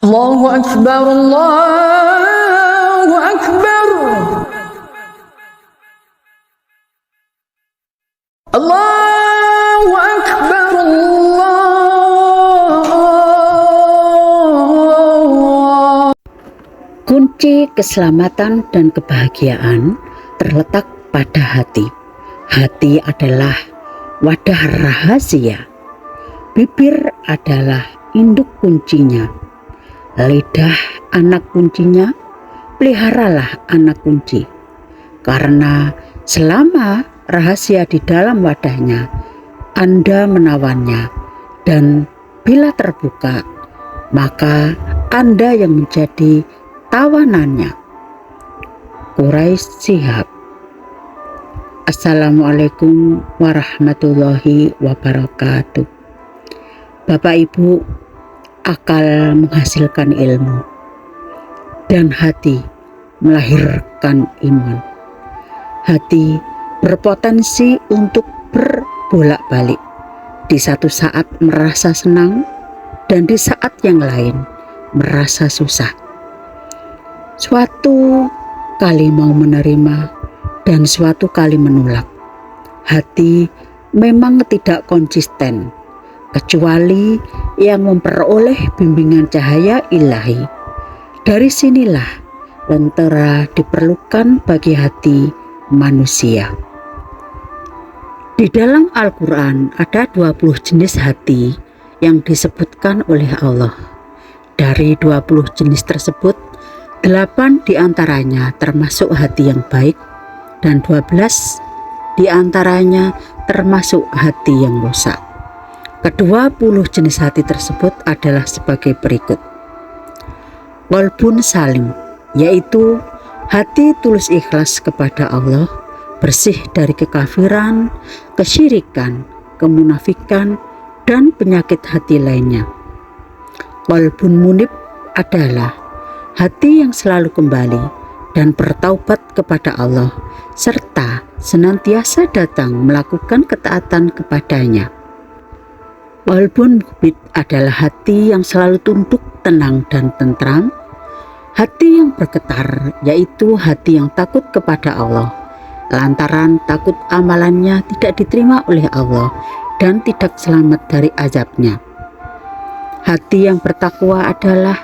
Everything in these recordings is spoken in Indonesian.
Allahu Akbar, Allahu Akbar, Allahu Akbar, Allah. Kunci keselamatan dan kebahagiaan terletak pada hati. Hati adalah wadah rahasia. Bibir adalah induk kuncinya. Lidah anak kuncinya, peliharalah anak kunci. Karena selama rahasia di dalam wadahnya, Anda menawannya, dan bila terbuka, maka Anda yang menjadi tawanannya. Quraisy Shihab. Assalamualaikum warahmatullahi wabarakatuh. Bapak Ibu, akal menghasilkan ilmu dan hati melahirkan iman. Hati berpotensi untuk berbolak-balik, di satu saat merasa senang dan di saat yang lain merasa susah. Suatu kali mau menerima dan suatu kali menolak. Hati memang tidak konsisten kecuali yang memperoleh bimbingan cahaya ilahi. Dari sinilah lentera diperlukan bagi hati manusia. Di dalam Al-Quran ada 20 jenis hati yang disebutkan oleh Allah. Dari 20 jenis tersebut, 8 diantaranya termasuk hati yang baik dan 12 diantaranya termasuk hati yang rusak. Kedua-puluh jenis hati tersebut adalah sebagai berikut. Qalbun salim, yaitu hati tulus ikhlas kepada Allah, bersih dari kekafiran, kesyirikan, kemunafikan, dan penyakit hati lainnya. Qalbun munib adalah hati yang selalu kembali dan bertaubat kepada Allah, serta senantiasa datang melakukan ketaatan kepadanya. Qalbun mukbit adalah hati yang selalu tunduk, tenang, dan tentram. Hati yang bergetar, yaitu hati yang takut kepada Allah, lantaran takut amalannya tidak diterima oleh Allah dan tidak selamat dari azabnya. Hati yang bertakwa adalah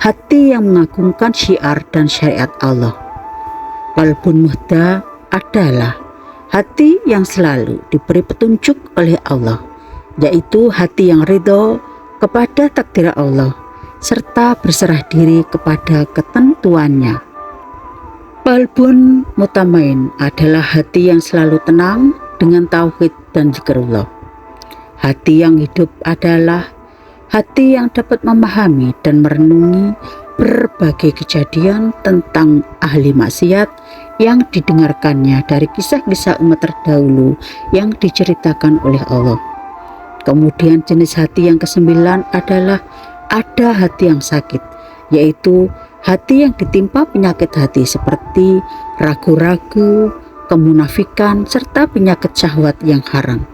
hati yang mengagungkan syiar dan syariat Allah. Qalbun muhda adalah hati yang selalu diberi petunjuk oleh Allah, yaitu hati yang ridho kepada takdir Allah serta berserah diri kepada ketentuannya. Qalbun mutamain adalah hati yang selalu tenang dengan tauhid dan zikrullah. Hati yang hidup adalah hati yang dapat memahami dan merenungi berbagai kejadian tentang ahli maksiat yang didengarkannya dari kisah-kisah umat terdahulu yang diceritakan oleh Allah. Kemudian jenis hati yang kesembilan adalah ada hati yang sakit, yaitu hati yang ditimpa penyakit hati seperti ragu-ragu, kemunafikan, serta penyakit syahwat yang haram.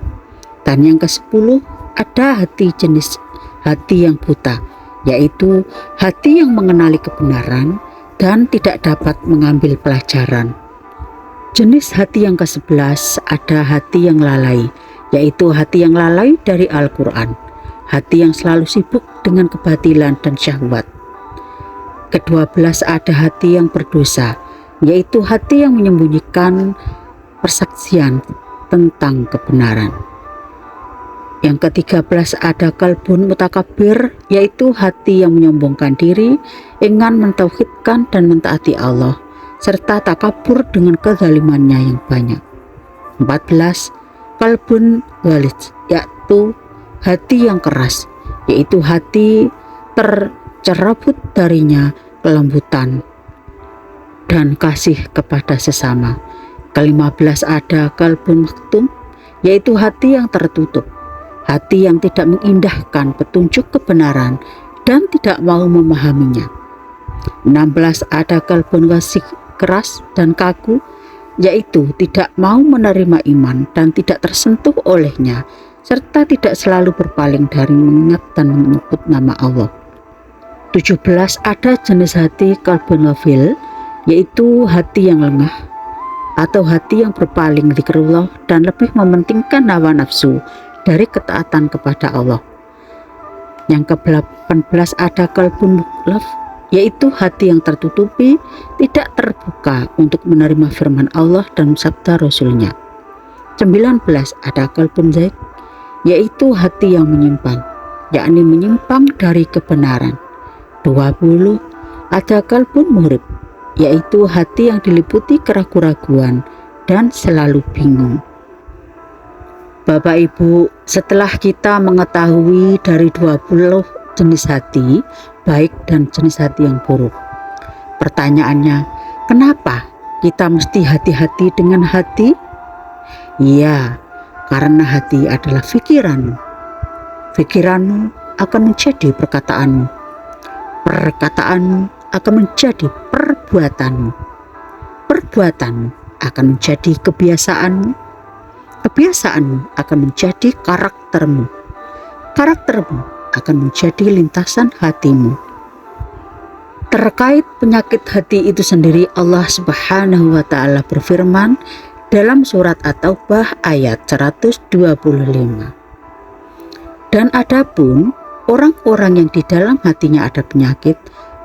Dan yang ke-10 ada jenis hati yang buta, yaitu hati yang mengenali kebenaran dan tidak dapat mengambil pelajaran. Jenis hati yang ke-11 ada hati yang lalai, yaitu hati yang lalai dari Al-Quran, hati yang selalu sibuk dengan kebatilan dan syahwat. Ke-12 ada hati yang berdosa, yaitu hati yang menyembunyikan persaksian tentang kebenaran. Yang ke-13 ada qalbun mutakabir, yaitu hati yang menyombongkan diri, enggan mentauhidkan dan mentaati Allah, serta takabur dengan kezalimannya yang banyak. 14 qalbun ghalid, yaitu hati yang keras, yaitu hati tercerabut darinya kelembutan dan kasih kepada sesama. Ke-15 ada qalbun maktum, yaitu hati yang tertutup, hati yang tidak mengindahkan petunjuk kebenaran dan tidak mau memahaminya. 16 ada qalbun qasih, keras dan kaku, yaitu tidak mau menerima iman dan tidak tersentuh olehnya, serta tidak selalu berpaling dari mengingat dan menyebut nama Allah. 17 ada jenis hati qalbun ghafil, yaitu hati yang lengah atau hati yang berpaling zikrullah dan lebih mementingkan hawa nafsu dari ketaatan kepada Allah. Yang ke-18 ada qalbun muklaf, yaitu hati yang tertutupi, tidak terbuka untuk menerima firman Allah dan sabda Rasulnya. 19 ada qalbun zaig, yaitu hati yang menyimpang, yakni menyimpang dari kebenaran. 20 ada qalbun murib, yaitu hati yang diliputi keraguan-raguan dan selalu bingung. Bapak Ibu, setelah kita mengetahui dari 20 jenis hati baik dan jenis hati yang buruk, pertanyaannya, kenapa kita mesti hati-hati dengan hati? Iya, karena hati adalah pikiranmu. Pikiranmu akan menjadi perkataanmu. Perkataanmu akan menjadi perbuatanmu. Perbuatanmu akan menjadi kebiasaanmu. Kebiasaanmu akan menjadi karaktermu. Karaktermu akan menjadi lintasan hatimu. Terkait penyakit hati itu sendiri, Allah Subhanahu wa Ta'ala berfirman dalam surat At-Taubah ayat 125. Dan adapun orang-orang yang di dalam hatinya ada penyakit,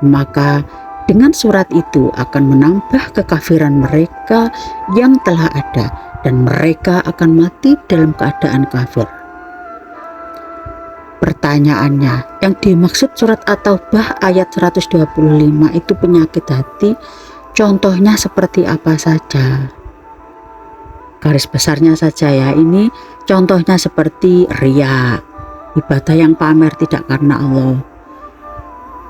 maka dengan surat itu akan menambah kekafiran mereka yang telah ada, dan mereka akan mati dalam keadaan kafir. Pertanyaannya, yang dimaksud surat At-Taubah ayat 125 itu penyakit hati, contohnya seperti apa saja? Garis besarnya saja ya, ini contohnya seperti riya, ibadah yang pamer tidak karena Allah.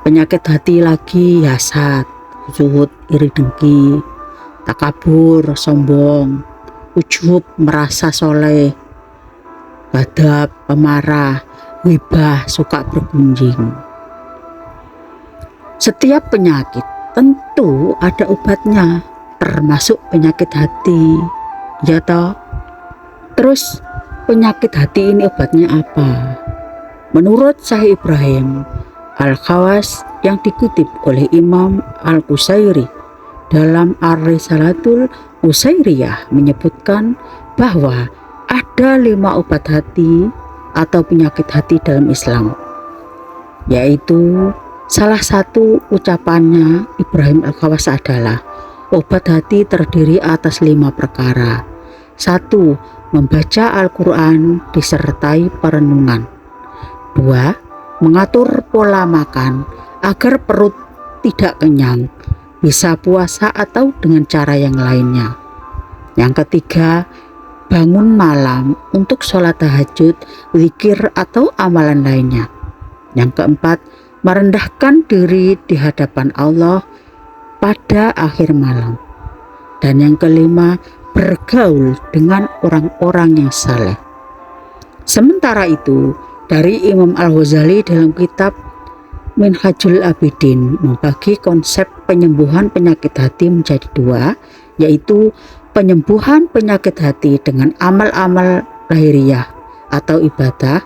Penyakit hati lagi hasad, zuhud, iri dengki, takabur, sombong, ujub, merasa soleh, ghadab, pemarah, ghibah, suka bergunjing. Setiap penyakit tentu ada obatnya, termasuk penyakit hati, ya toh? Terus penyakit hati ini obatnya apa? Menurut Syekh Ibrahim Al-Khawas yang dikutip oleh Imam Al-Qusairi dalam Ar-Risalatul Qusairiyah menyebutkan bahwa ada 5 obat hati atau penyakit hati dalam Islam, yaitu salah satu ucapannya Ibrahim Al-Khawas adalah obat hati terdiri atas 5 perkara. 1. Membaca Al-Quran disertai perenungan. 2. Mengatur pola makan agar perut tidak kenyang, bisa puasa atau dengan cara yang lainnya. Yang ketiga, bangun malam untuk sholat tahajud, zikir atau amalan lainnya. Yang keempat, merendahkan diri di hadapan Allah pada akhir malam. Dan yang kelima, bergaul dengan orang-orang yang saleh. Sementara itu, dari Imam Al-Ghazali dalam kitab Minhajul Abidin membagi konsep penyembuhan penyakit hati menjadi 2, yaitu penyembuhan penyakit hati dengan amal-amal lahiriah atau ibadah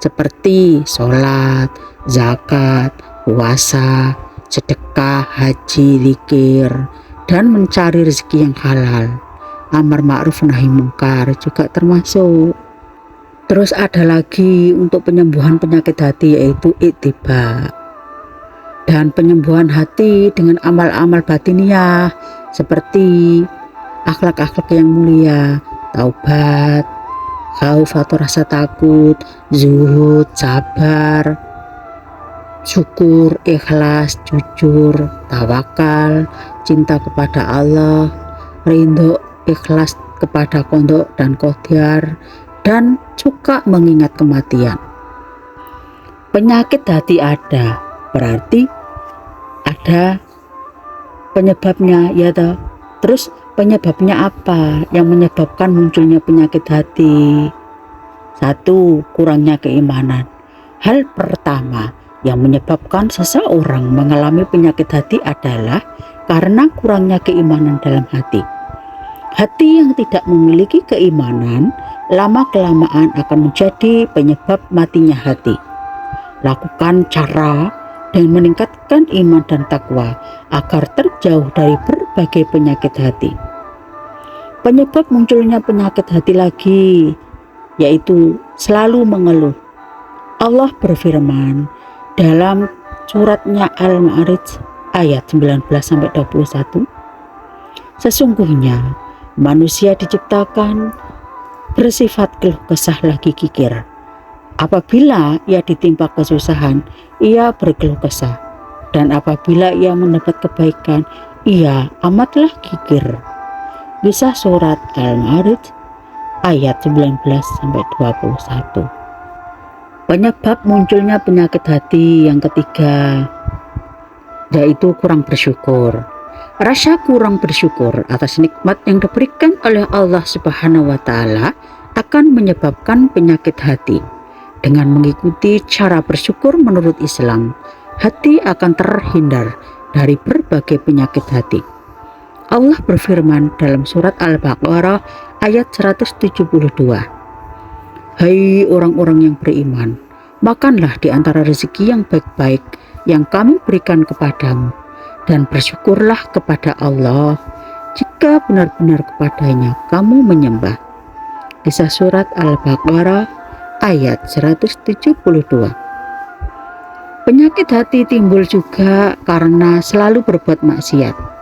seperti sholat, zakat, puasa, sedekah, haji, zikir, dan mencari rezeki yang halal. Amar ma'ruf nahi mungkar juga termasuk. Terus ada lagi untuk penyembuhan penyakit hati, yaitu ittiba, dan penyembuhan hati dengan amal-amal batiniah seperti akhlak-akhlak yang mulia, taubat, khauf atau rasa takut, zuhud, sabar, syukur, ikhlas, jujur, tawakal, cinta kepada Allah, ridho, ikhlas kepada qada dan qadar, dan suka mengingat kematian. Penyakit hati ada, berarti ada penyebabnya, ya toh. Terus penyebabnya apa yang menyebabkan munculnya penyakit hati? 1. Kurangnya keimanan. Hal pertama yang menyebabkan seseorang mengalami penyakit hati adalah karena kurangnya keimanan dalam hati. Hati yang tidak memiliki keimanan lama-kelamaan akan menjadi penyebab matinya hati. Lakukan cara dan meningkatkan iman dan takwa agar terjauh dari berbagai penyakit hati. Penyebab munculnya penyakit hati lagi yaitu selalu mengeluh. Allah berfirman dalam suratnya Al-Ma'arij ayat 19-21, sesungguhnya manusia diciptakan bersifat keluh kesah lagi kikir. Apabila ia ditimpa kesusahan, ia berkeluh kesah, dan apabila ia mendapat kebaikan, ia amatlah kikir. Kisah surat Al-Ma'arij ayat 19-21. Penyebab munculnya penyakit hati yang ketiga yaitu kurang bersyukur. Rasa kurang bersyukur atas nikmat yang diberikan oleh Allah Subhanahu wa Ta'ala akan menyebabkan penyakit hati. Dengan mengikuti cara bersyukur menurut Islam, hati akan terhindar dari berbagai penyakit hati. Allah berfirman dalam surat Al-Baqarah ayat 172, "Hai orang-orang yang beriman, makanlah di antara rezeki yang baik-baik yang kami berikan kepadamu, dan bersyukurlah kepada Allah jika benar-benar kepadanya kamu menyembah." Kisah surat Al-Baqarah ayat 172. Penyakit hati timbul juga karena selalu berbuat maksiat.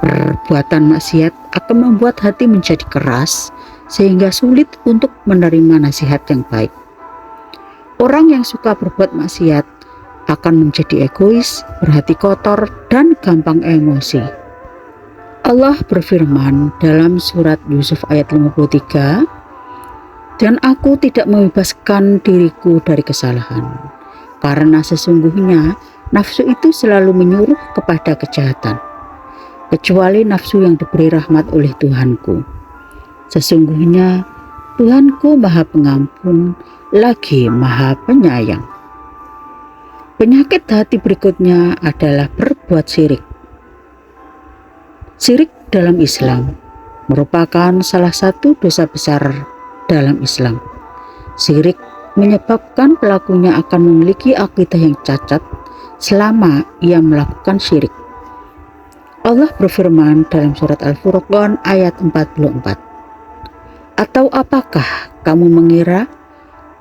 Perbuatan maksiat akan membuat hati menjadi keras sehingga sulit untuk menerima nasihat yang baik. Orang yang suka berbuat maksiat akan menjadi egois, berhati kotor, dan gampang emosi. Allah berfirman dalam surat Yusuf ayat 53, "Dan aku tidak membebaskan diriku dari kesalahan, karena sesungguhnya nafsu itu selalu menyuruh kepada kejahatan, kecuali nafsu yang diberi rahmat oleh Tuhanku. Sesungguhnya Tuhanku Maha Pengampun, lagi Maha Penyayang." Penyakit hati berikutnya adalah berbuat syirik. Syirik dalam Islam merupakan salah satu dosa besar dalam Islam. Syirik menyebabkan pelakunya akan memiliki akidah yang cacat selama ia melakukan syirik. Allah berfirman dalam surat Al-Furqan ayat 44, "Atau apakah kamu mengira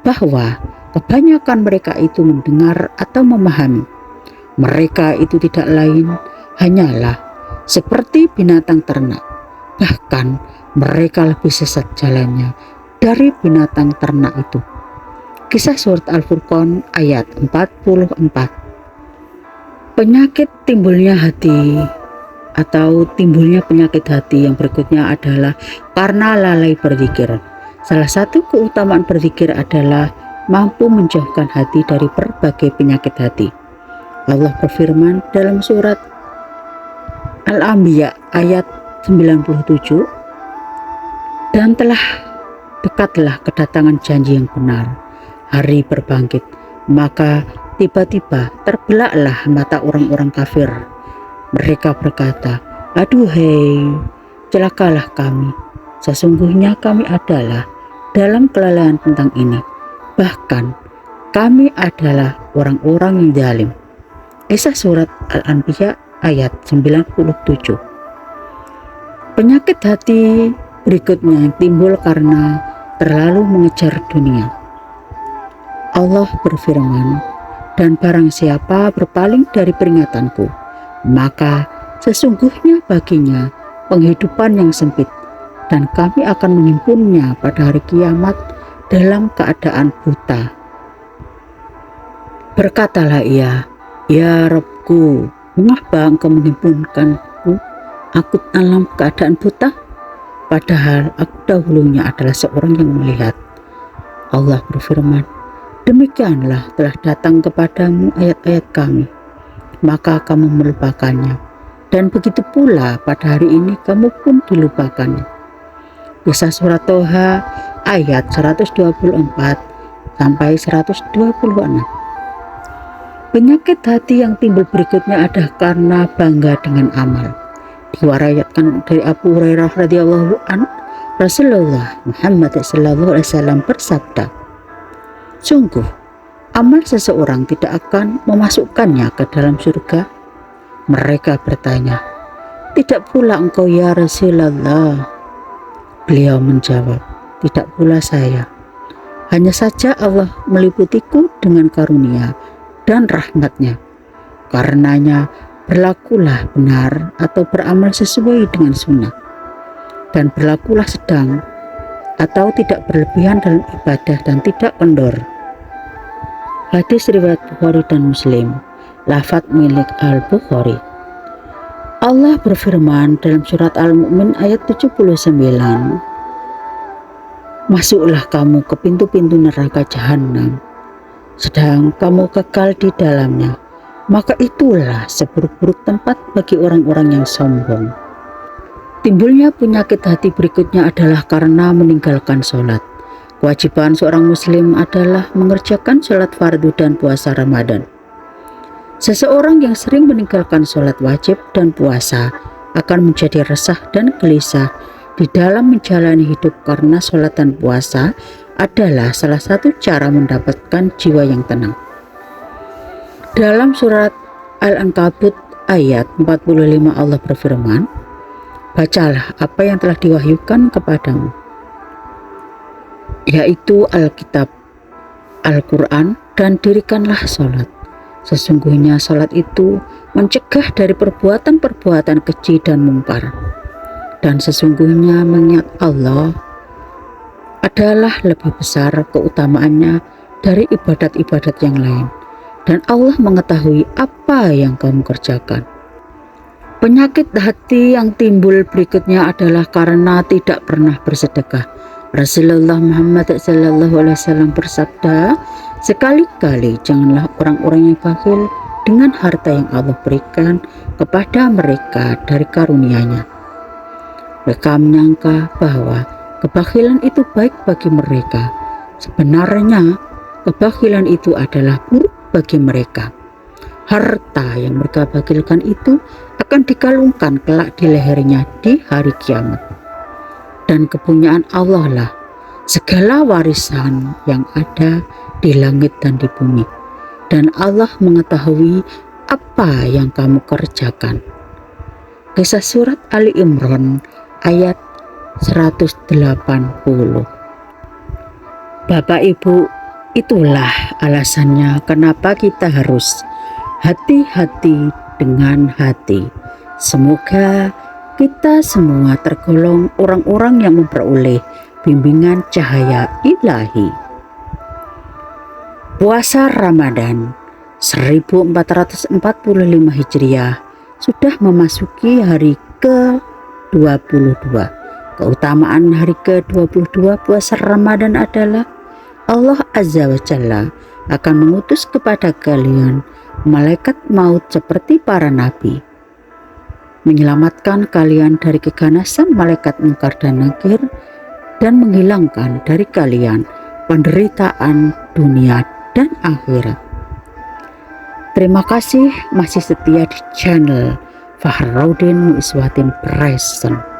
bahwa kebanyakan mereka itu mendengar atau memahami? Mereka itu tidak lain hanyalah seperti binatang ternak, bahkan mereka lebih sesat jalannya dari binatang ternak itu." Kisah surat Al-Furqan ayat 44. Penyakit timbulnya hati atau timbulnya penyakit hati yang berikutnya adalah karena lalai berzikir. Salah satu keutamaan berzikir adalah mampu menjauhkan hati dari berbagai penyakit hati. Allah berfirman dalam surat Al-Anbiya ayat 97, "Dan telah dekatlah kedatangan janji yang benar, hari berbangkit, maka tiba-tiba terbelaklah mata orang-orang kafir. Mereka berkata, aduhai, celakalah kami. Sesungguhnya kami adalah dalam kelalaian tentang ini. Bahkan kami adalah orang-orang yang zalim." Kisah surat Al-Anbiya ayat 97. Penyakit hati berikutnya yang timbul karena terlalu mengejar dunia. Allah berfirman, "Dan barang siapa berpaling dari peringatanku, maka sesungguhnya baginya penghidupan yang sempit, dan kami akan menghimpunnya pada hari kiamat dalam keadaan buta." Berkatalah ia, "Ya Rabbku, mengapa engkau menghimpunkanku aku dalam keadaan buta? Padahal aku dahulunya adalah seorang yang melihat." Allah berfirman, "Demikianlah telah datang kepadamu ayat-ayat kami, maka kamu melupakannya, dan begitu pula pada hari ini kamu pun dilupakannya." Kisah surat Toha ayat 124 sampai 126. Penyakit hati yang timbul berikutnya adalah karena bangga dengan amal. Diwariatkan dari Abu Hurairah radhiyallahu anhu, Rasulullah Muhammad sallallahu alaihi wasallam bersabda, "Sungguh amal seseorang tidak akan memasukkannya ke dalam surga? Mereka bertanya, tidak pula engkau ya Rasulullah. Beliau menjawab, tidak pula saya. Hanya saja Allah meliputiku dengan karunia dan rahmatnya. Karenanya berlakulah benar atau beramal sesuai dengan sunnah. Dan berlakulah sedang atau tidak berlebihan dalam ibadah dan tidak kendor. Hadis riwayat Bukhari dan Muslim. Lafaz milik Al-Bukhari. Allah berfirman dalam surat Al-Mu'min ayat 79, masuklah kamu ke pintu-pintu neraka jahanam, sedang kamu kekal di dalamnya, maka itulah seburuk-buruk tempat bagi orang-orang yang sombong. Timbulnya penyakit hati berikutnya adalah karena meninggalkan sholat. Kewajiban seorang muslim adalah mengerjakan sholat fardu dan puasa Ramadan. Seseorang yang sering meninggalkan sholat wajib dan puasa akan menjadi resah dan gelisah di dalam menjalani hidup karena sholat dan puasa adalah salah satu cara mendapatkan jiwa yang tenang. Dalam surat Al-Ankabut ayat 45 Allah berfirman, bacalah apa yang telah diwahyukan kepadamu, yaitu Alkitab, Al-Quran, dan dirikanlah sholat. Sesungguhnya sholat itu mencegah dari perbuatan-perbuatan keji dan mungkar. Dan sesungguhnya mengingat Allah adalah lebih besar keutamaannya dari ibadat-ibadat yang lain. Dan Allah mengetahui apa yang kamu kerjakan. Penyakit hati yang timbul berikutnya adalah karena tidak pernah bersedekah. Rasulullah Muhammad SAW bersabda, sekali-kali janganlah orang-orang yang bakhil dengan harta yang Allah berikan kepada mereka dari karunia-Nya. Mereka menyangka bahwa kebakhilan itu baik bagi mereka. Sebenarnya kebakhilan itu adalah buruk bagi mereka. Harta yang mereka bakhilkan itu akan dikalungkan kelak di lehernya di hari kiamat. Dan kepunyaan Allah lah segala warisan yang ada di langit dan di bumi. Dan Allah mengetahui apa yang kamu kerjakan. Kisah surat Ali Imran ayat 180. Bapak Ibu, itulah alasannya kenapa kita harus hati-hati dengan hati. Semoga kita semua tergolong orang-orang yang memperoleh bimbingan cahaya ilahi. Puasa Ramadan 1445 Hijriah sudah memasuki hari ke-22. Keutamaan hari ke-22 puasa Ramadan adalah Allah Azza wa Jalla akan mengutus kepada kalian malaikat maut seperti para nabi, menyelamatkan kalian dari keganasan malaikat Munkar dan Nakir, dan menghilangkan dari kalian penderitaan dunia dan akhirat. Terima kasih masih setia di channel Fahrudin Muiswatin Present.